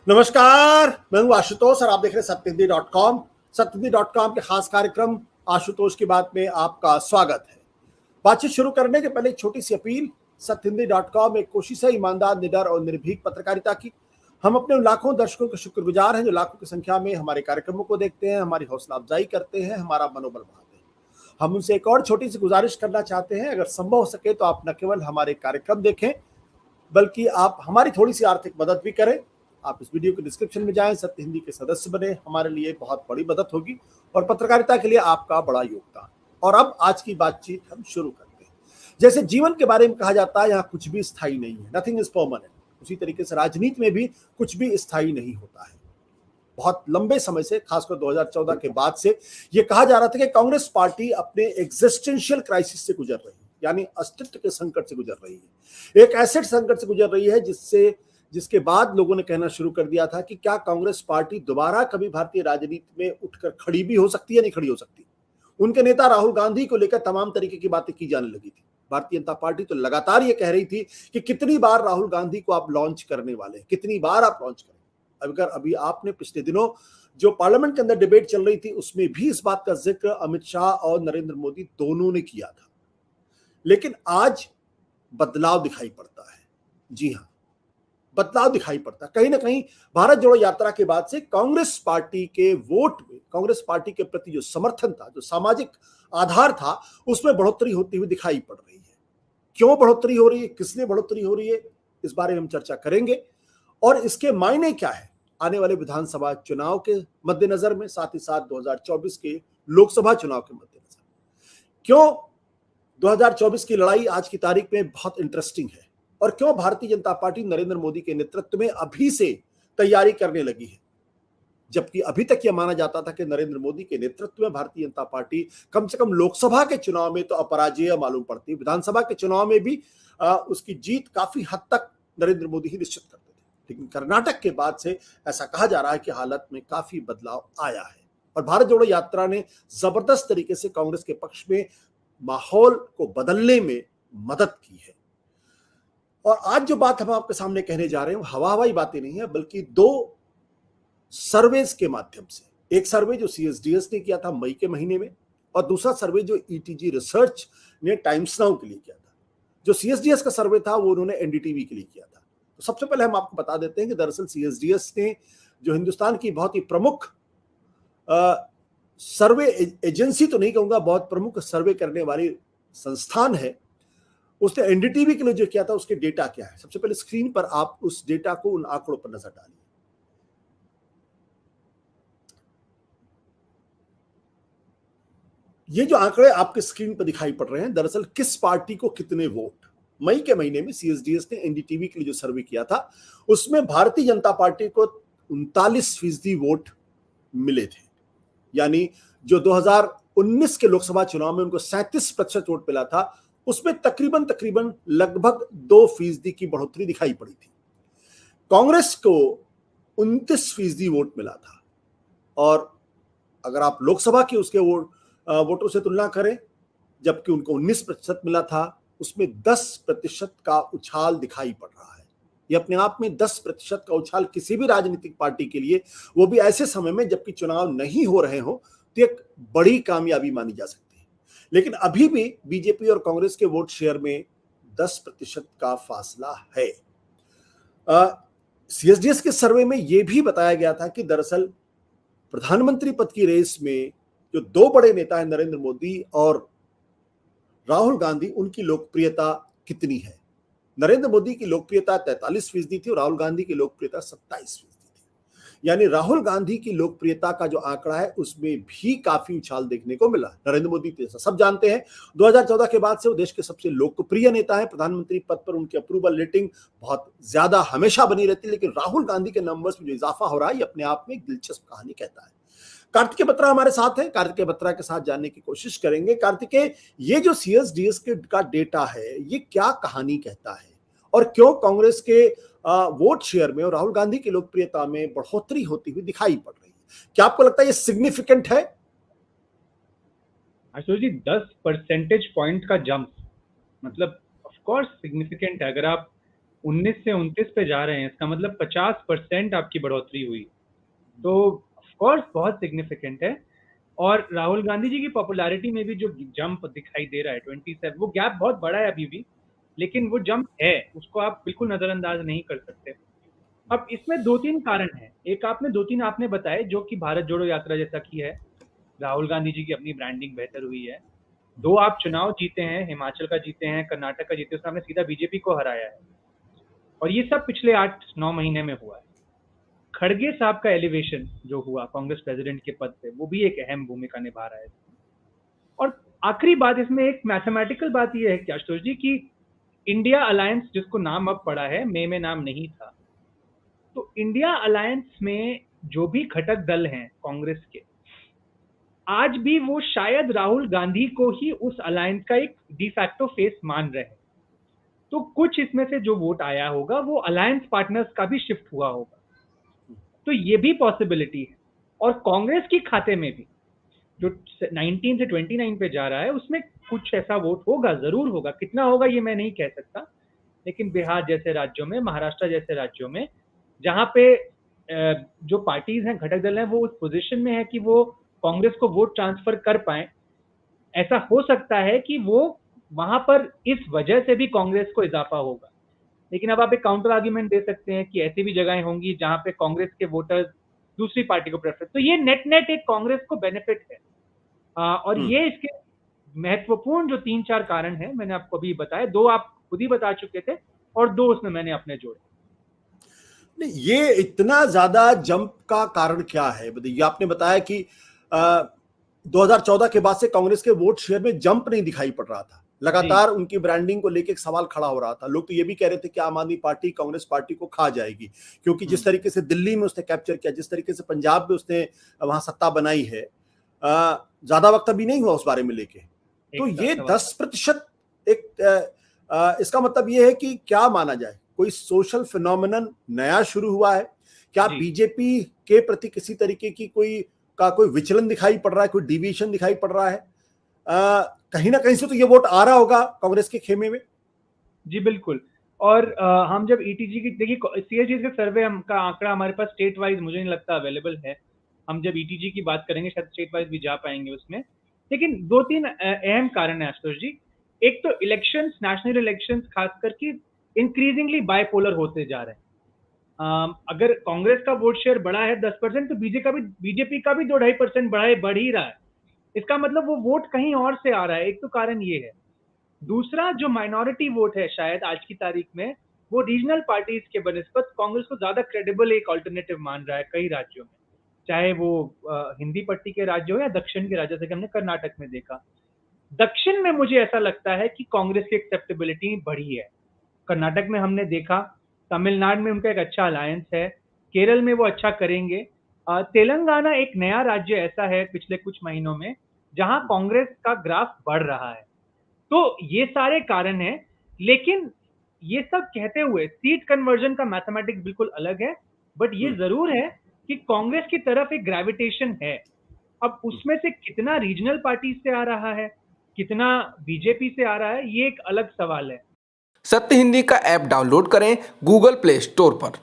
नमस्कार, मैं हूं आशुतोष और आप देख रहे हैं सत्यहिंदी.com। सत्यहिंदी.com के खास कार्यक्रम आशुतोष की बात में आपका स्वागत है। बातचीत शुरू करने के पहले एक छोटी सी अपील। सत्यहिंदी.com एक कोशिश है ईमानदार, निडर और निर्भीक पत्रकारिता की। हम अपने उन लाखों दर्शकों के शुक्रगुजार हैं जो लाखों की संख्या में हमारे कार्यक्रमों को देखते हैं, हमारी हौसला अफजाई करते हैं, हमारा मनोबल बढ़ाते हैं। हम उनसे एक और छोटी सी गुजारिश करना चाहते हैं, अगर संभव हो सके तो आप न केवल हमारे कार्यक्रम देखें बल्कि आप हमारी थोड़ी सी आर्थिक मदद भी करें। आप इस वीडियो के डिस्क्रिप्शन में जाएं, सत्य हिंदी के सदस्य बने, हमारे लिए बहुत बड़ी मदद होगी और पत्रकारिता के लिए आपका बड़ा योगदान। और अब आज की बातचीत हम शुरू करते हैं। जैसे जीवन के बारे में कहा जाता है, यहाँ कुछ भी स्थायी नहीं है, नथिंग इज परमानेंट। उसी तरीके से राजनीति में भी कुछ भी स्थायी नहीं होता है। बहुत लंबे समय से, खासकर 2014 के बाद से यह कहा जा रहा था कि कांग्रेस पार्टी अपने एग्जिस्टेंशियल क्राइसिस से गुजर रही है, यानी अस्तित्व के संकट से गुजर रही है, एक एसेट संकट से गुजर रही है, जिसके बाद लोगों ने कहना शुरू कर दिया था कि क्या कांग्रेस पार्टी दोबारा कभी भारतीय राजनीति में उठकर खड़ी भी हो सकती है, नहीं खड़ी हो सकती। उनके नेता राहुल गांधी को लेकर तमाम तरीके की बातें की जाने लगी थी। भारतीय जनता पार्टी तो लगातार ये कह रही थी कि कितनी बार राहुल गांधी को आप लॉन्च करने वाले, कितनी बार आप लॉन्च करें। अगर अभी आपने पिछले दिनों जो पार्लियामेंट के अंदर डिबेट चल रही थी, उसमें भी इस बात का जिक्र अमित शाह और नरेंद्र मोदी दोनों ने किया था। लेकिन आज बदलाव दिखाई पड़ता है। जी हां, बदलाव दिखाई पड़ता है। कहीं ना कहीं भारत जोड़ो यात्रा के बाद से कांग्रेस पार्टी के वोट में, कांग्रेस पार्टी के प्रति जो समर्थन था, जो सामाजिक आधार था, उसमें बढ़ोतरी होती हुई दिखाई पड़ रही है। क्यों बढ़ोतरी हो रही है, किस लिए बढ़ोतरी हो रही है, इस बारे में हम चर्चा करेंगे। और इसके मायने क्या है आने वाले विधानसभा चुनाव के मद्देनजर में, साथ ही साथ 2024 के लोकसभा चुनाव के मद्देनजर। क्यों 2024 की लड़ाई आज की तारीख में बहुत इंटरेस्टिंग है और क्यों भारतीय जनता पार्टी नरेंद्र मोदी के नेतृत्व में अभी से तैयारी करने लगी है, जबकि अभी तक यह माना जाता था कि नरेंद्र मोदी के नेतृत्व में भारतीय जनता पार्टी कम से कम लोकसभा के चुनाव में तो अपराजेय मालूम पड़ती, विधानसभा के चुनाव में भी उसकी जीत काफी हद तक नरेंद्र मोदी ही निश्चित करते थे। लेकिन कर्नाटक के बाद से ऐसा कहा जा रहा है कि हालत में काफी बदलाव आया है और भारत जोड़ो यात्रा ने जबरदस्त तरीके से कांग्रेस के पक्ष में माहौल को बदलने में मदद की है। और आज जो बात हम आपके सामने कहने जा रहे हैं, हवा हवाई बातें नहीं है, बल्कि दो सर्वेज के माध्यम से। एक सर्वे जो सीएसडीएस ने किया था मई के महीने में, और दूसरा सर्वे जो ईटीजी रिसर्च ने टाइम्स नाउ के लिए किया था। जो सीएसडीएस का सर्वे था वो उन्होंने एनडीटीवी के लिए किया था। तो सबसे पहले हम आपको बता देते हैं कि दरअसल सीएसडीएस ने, जो हिंदुस्तान की बहुत ही प्रमुख सर्वे एजेंसी तो नहीं कहूंगा, बहुत प्रमुख सर्वे करने वाली संस्थान है, उसने एनडीटीवी के लिए जो किया था उसके डेटा क्या है। सबसे पहले स्क्रीन पर आप उस डेटा को, उन आंकड़ों पर नजर डालिए। ये जो आंकड़े आपके स्क्रीन पर दिखाई पड़ रहे हैं, दरअसल किस पार्टी को कितने वोट, मई के महीने में सीएसडीएस ने एनडीटीवी के लिए जो सर्वे किया था, उसमें भारतीय जनता पार्टी को 39% वोट मिले थे। यानी जो 2019 के लोकसभा चुनाव में उनको 37% वोट मिला था, उसमें तकरीबन लगभग 2% की बढ़ोतरी दिखाई पड़ी थी। कांग्रेस को 29% वोट मिला था। और अगर आप लोकसभा के उसके वोटों से तुलना करें, जबकि उनको 19% मिला था, उसमें 10% का उछाल दिखाई पड़ रहा है। ये अपने आप में 10% का उछाल किसी भी राजनीतिक पार्टी के लिए, वो भी ऐसे समय में जबकि चुनाव नहीं हो रहे हो, तो एक बड़ी कामयाबी मानी जा सकती है। लेकिन अभी भी बीजेपी और कांग्रेस के वोट शेयर में 10% का फासला है। सीएसडीएस के सर्वे में यह भी बताया गया था कि दरअसल प्रधानमंत्री पद की रेस में जो दो बड़े नेता हैं, नरेंद्र मोदी और राहुल गांधी, उनकी लोकप्रियता कितनी है। नरेंद्र मोदी की लोकप्रियता 43% थी और राहुल गांधी की लोकप्रियता 27% थी। यानी राहुल गांधी की लोकप्रियता का जो आंकड़ा है उसमें भी काफी उछाल देखने को मिला। नरेंद्र मोदी तो सब जानते हैं, 2014 के बाद से वो देश के सबसे लोकप्रिय नेता है। प्रधानमंत्री पद पर उनकी अप्रूवल रेटिंग बहुत ज्यादा हमेशा बनी रहती है। लेकिन राहुल गांधी के नंबर्स में जो इजाफा हो रहा है, ये अपने आप में एक दिलचस्प कहानी कहता है। कार्तिकेय बत्रा हमारे साथ है, कार्तिकेय बत्रा के साथ जानने की कोशिश करेंगे। कार्तिकेय, ये जो सीएसडीएस का डेटा है, ये क्या कहानी कहता है और क्यों कांग्रेस के वोट शेयर में और राहुल गांधी की लोकप्रियता में बढ़ोतरी होती हुई दिखाई पड़ रही है? क्या आपको लगता है ये सिग्निफिकेंट है? आशुतोष जी, 10 परसेंटेज पॉइंट का जंप मतलब ऑफ कोर्स सिग्निफिकेंट है। अगर आप 19 से 29 पे जा रहे हैं, इसका मतलब 50% आपकी बढ़ोतरी हुई। तो ऑफ कोर्स बहुत सिग्निफिकेंट है। और राहुल गांधी जी की पॉपुलैरिटी में भी जो जंप दिखाई दे रहा है 27, वो गैप बहुत बड़ा है अभी भी, लेकिन वो जंप है, उसको आप बिल्कुल नजरअंदाज नहीं कर सकते। अब इसमें 2-3 कारण हैं। एक आपने 2-3 आपने बताए, जो कि भारत जोड़ो यात्रा जैसा की है, राहुल गांधी जी की अपनी ब्रांडिंग बेहतर हुई है। 2 आप चुनाव जीते हैं, हिमाचल का जीते हैं, कर्नाटक का जीते, उसमें आपने सीधा बीजेपी को हराया है, और ये सब पिछले 8-9 महीने में हुआ है। खड़गे साहब का एलिवेशन जो हुआ कांग्रेस प्रेसिडेंट के पद पे, वो भी एक अहम भूमिका निभा रहा है। और आखिरी बात इसमें एक मैथमेटिकल बात ये है कि आशुतोष जी की इंडिया अलायंस, जिसको नाम अब पड़ा है, मई में नाम नहीं था, तो इंडिया अलायंस में जो भी घटक दल हैं कांग्रेस के, आज भी वो शायद राहुल गांधी को ही उस अलायंस का एक डिफैक्टो फेस मान रहे हैं। तो कुछ इसमें से जो वोट आया होगा वो अलायंस पार्टनर्स का भी शिफ्ट हुआ होगा, तो ये भी पॉसिबिलिटी है। और कांग्रेस की खाते में भी जो 19 से 29 पे जा रहा है, उसमें कुछ ऐसा वोट होगा, जरूर होगा। कितना होगा ये मैं नहीं कह सकता, लेकिन बिहार जैसे राज्यों में, महाराष्ट्र जैसे राज्यों में, जहां पे जो पार्टीज हैं, घटक दल हैं, वो उस पोजीशन में है कि वो कांग्रेस को वोट ट्रांसफर कर पाए, ऐसा हो सकता है कि वो वहां पर इस वजह से भी कांग्रेस को इजाफा होगा। लेकिन अब आप एक काउंटर आर्ग्यूमेंट दे सकते हैं कि ऐसी भी जगहें होंगी जहां पे कांग्रेस के वोटर्स दूसरी पार्टी को प्रेफर, तो ये नेट नेट एक कांग्रेस को बेनिफिट है। और ये इसके महत्वपूर्ण जो 3-4 कारण हैं, मैंने आपको अभी बताया, 2 आप खुद ही बता चुके थे और 2 उसमें मैंने अपने जोड़े। नहीं, ये इतना ज्यादा जंप का कारण क्या है? ये आपने बताया कि 2014 के बाद से कांग्रेस के वोट शेयर में जंप नहीं दिखाई पड़ रहा था, लगातार उनकी ब्रांडिंग को लेकर एक सवाल खड़ा हो रहा था। लोग तो ये भी कह रहे थे कि आम आदमी पार्टी कांग्रेस पार्टी को खा जाएगी, क्योंकि जिस तरीके से दिल्ली में उसने कैप्चर किया, जिस तरीके से पंजाब में उसने वहां सत्ता बनाई है, ज्यादा वक्त अभी नहीं हुआ उस बारे में लेके। तो ये 10% एक इसका मतलब ये है कि क्या माना जाए, कोई सोशल फिनोमिनन नया शुरू हुआ है क्या? बीजेपी के प्रति किसी तरीके की कोई विचलन दिखाई पड़ रहा है, कोई डिवीजन दिखाई पड़ रहा है? कहीं ना कहीं से तो ये वोट आ रहा होगा कांग्रेस के खेमे में। जी बिल्कुल। और हम जब ईटीजी की, देखिए सीएजी का सर्वे का आंकड़ा हमारे पास स्टेट वाइज मुझे नहीं लगता अवेलेबल है। हम जब ईटीजी की बात करेंगे शायद स्टेट वाइज भी जा पाएंगे उसमें। लेकिन 2-3 अहम कारण है आशुतोष जी। एक तो इलेक्शंस, नेशनल इलेक्शंस खास करके इंक्रीजिंगली बायपोलर होते जा रहे हैं। अगर कांग्रेस का वोट शेयर बढ़ा है 10%, तो बीजेपी का भी 2-2.5% बढ़ ही रहा है। इसका मतलब वो वोट कहीं और से आ रहा है, एक तो कारण ये है। दूसरा, जो माइनॉरिटी वोट है शायद आज की तारीख में, वो रीजनल पार्टीज के बनिस्बत कांग्रेस को ज्यादा क्रेडिबल एक ऑल्टरनेटिव मान रहा है कई राज्यों में, चाहे वो हिंदी पट्टी के राज्य हो या दक्षिण के राज्य, जैसे कि हमने कर्नाटक में देखा। दक्षिण में मुझे ऐसा लगता है कि कांग्रेस की एक्सेप्टेबिलिटी बढ़ी है। कर्नाटक में हमने देखा, तमिलनाडु में उनका एक अच्छा अलायंस है, केरल में वो अच्छा करेंगे। तेलंगाना एक नया राज्य ऐसा है पिछले कुछ महीनों में जहां कांग्रेस का ग्राफ बढ़ रहा है। तो ये सारे कारण हैं, लेकिन ये सब कहते हुए सीट कन्वर्जन का मैथमेटिक्स बिल्कुल अलग है, बट ये जरूर है कि कांग्रेस की तरफ एक ग्रेविटेशन है। अब उसमें से कितना रीजनल पार्टी से आ रहा है, कितना बीजेपी से आ रहा है, ये एक अलग सवाल है। सत्य हिंदी का ऐप डाउनलोड करें गूगल प्ले स्टोर पर।